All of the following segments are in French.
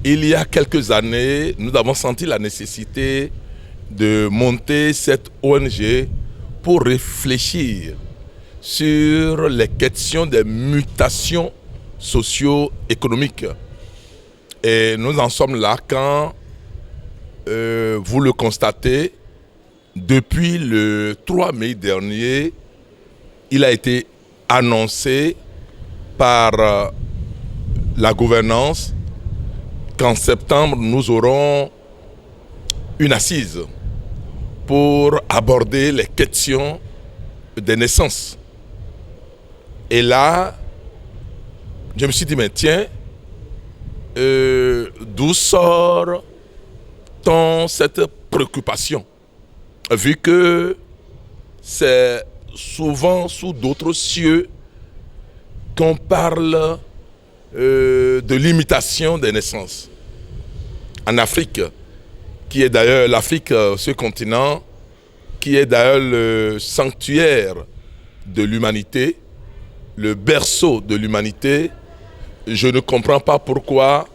Il y a quelques années, nous avons senti la nécessité de monter cette ONG pour réfléchir sur les questions des mutations socio-économiques. Et nous en sommes là quand, vous le constatez, depuis le 3 mai dernier, il a été annoncé par la gouvernance qu'en septembre, nous aurons une assise pour aborder les questions des naissances. Et là, je me suis dit, mais tiens, d'où sort-on cette préoccupation? Vu que c'est souvent sous d'autres cieux qu'on parle de limitation des naissances. En Afrique, qui est d'ailleurs l'Afrique, ce continent, qui est d'ailleurs le sanctuaire de l'humanité, le berceau de l'humanité, je ne comprends pas pourquoi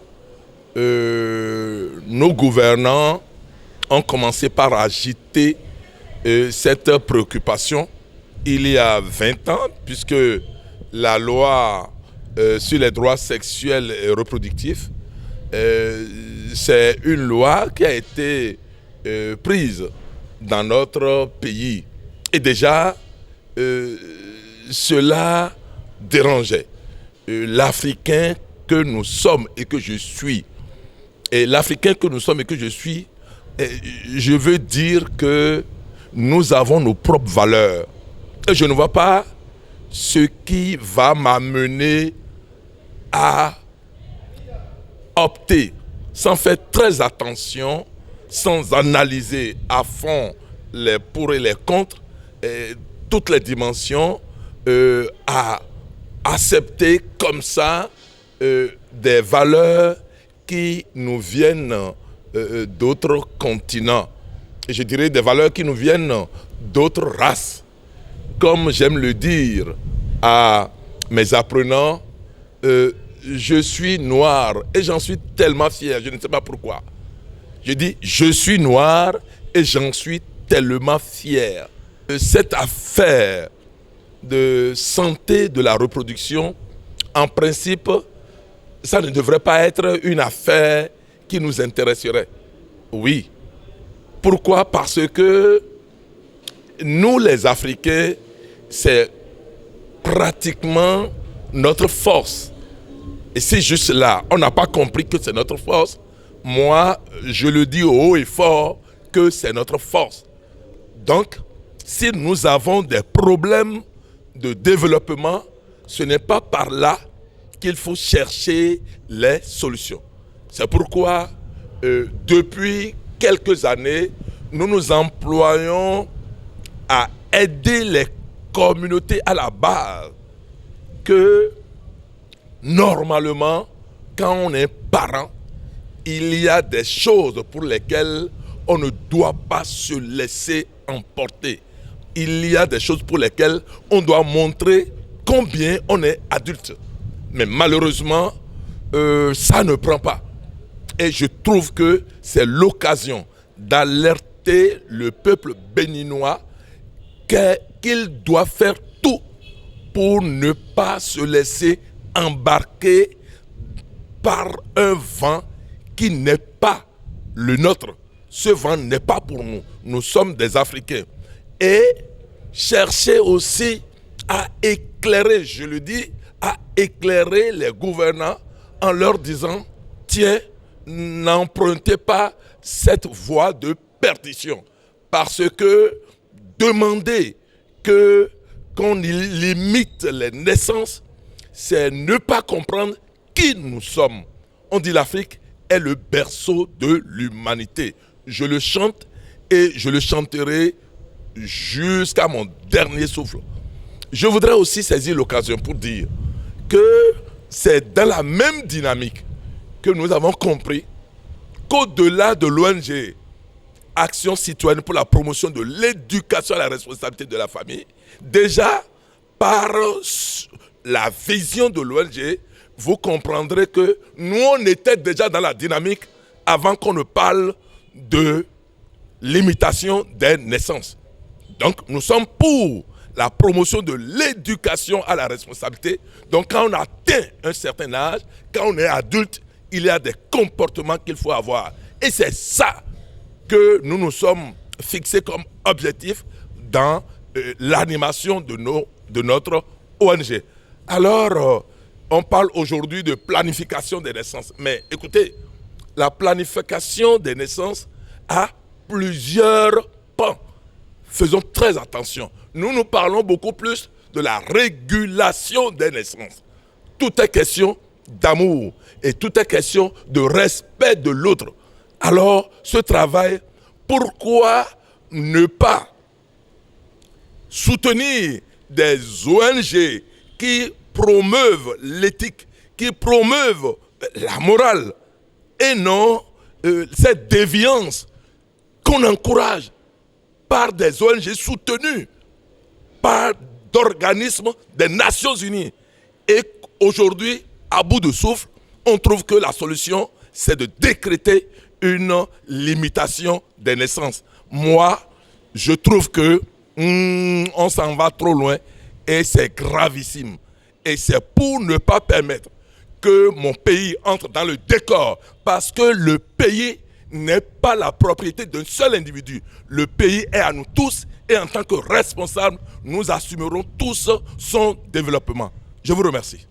nos gouvernants ont commencé par agiter cette préoccupation il y a 20 ans, puisque la loi sur les droits sexuels et reproductifs, c'est une loi qui a été prise dans notre pays. Et déjà, cela dérangeait l'Africain que nous sommes et que je suis. Et l'Africain que nous sommes et que je suis, je veux dire que nous avons nos propres valeurs. Et je ne vois pas ce qui va m'amener à opter, sans faire très attention, sans analyser à fond les pour et les contre, toutes les dimensions, à accepter comme ça des valeurs qui nous viennent d'autres continents. Et je dirais des valeurs qui nous viennent d'autres races. Comme j'aime le dire à mes apprenants, je suis noir et j'en suis tellement fier, je ne sais pas pourquoi. Je dis, je suis noir et j'en suis tellement fier. Cette affaire de santé de la reproduction, en principe, ça ne devrait pas être une affaire qui nous intéresserait. Oui. Pourquoi? Parce que nous, les Africains, c'est pratiquement notre force. Et c'est juste là, on n'a pas compris que c'est notre force. Moi, je le dis haut et fort que c'est notre force. Donc, si nous avons des problèmes de développement, ce n'est pas par là qu'il faut chercher les solutions. C'est pourquoi, depuis quelques années, nous nous employons à aider les communautés à la base que, normalement, quand on est parent, il y a des choses pour lesquelles on ne doit pas se laisser emporter. Il y a des choses pour lesquelles on doit montrer combien on est adulte. Mais malheureusement, ça ne prend pas. Et je trouve que c'est l'occasion d'alerter le peuple béninois qu'il doit faire tout pour ne pas se laisser embarquer par un vent qui n'est pas le nôtre. Ce vent n'est pas pour nous. Nous sommes des Africains. Et chercher aussi à éclairer, je le dis, à éclairer les gouvernants en leur disant, tiens, n'empruntez pas cette voie de perdition. Parce que demander qu'on limite les naissances, c'est ne pas comprendre qui nous sommes. On dit l'Afrique est le berceau de l'humanité. Je le chante et je le chanterai jusqu'à mon dernier souffle. Je voudrais aussi saisir l'occasion pour dire que c'est dans la même dynamique que nous avons compris qu'au-delà de l'ONG Action citoyenne pour la promotion de l'éducation à la responsabilité de la famille, déjà par la vision de l'ONG, vous comprendrez que nous, on était déjà dans la dynamique avant qu'on ne parle de limitation des naissances. Donc, nous sommes pour la promotion de l'éducation à la responsabilité. Donc, quand on atteint un certain âge, quand on est adulte, il y a des comportements qu'il faut avoir. Et c'est ça que nous nous sommes fixés comme objectif dans l'animation de notre ONG. Alors, on parle aujourd'hui de planification des naissances. Mais écoutez, la planification des naissances a plusieurs pans. Faisons très attention. Nous parlons beaucoup plus de la régulation des naissances. Tout est question d'amour et tout est question de respect de l'autre. Alors, ce travail, pourquoi ne pas soutenir des ONG qui promeuvent l'éthique, qui promeuvent la morale et non cette déviance qu'on encourage par des ONG soutenues par d'organismes des Nations Unies. Et aujourd'hui, à bout de souffle, on trouve que la solution, c'est de décréter une limitation des naissances. Moi, je trouve que on s'en va trop loin et c'est gravissime. Et c'est pour ne pas permettre que mon pays entre dans le décor, parce que le pays n'est pas la propriété d'un seul individu. Le pays est à nous tous et en tant que responsables, nous assumerons tous son développement. Je vous remercie.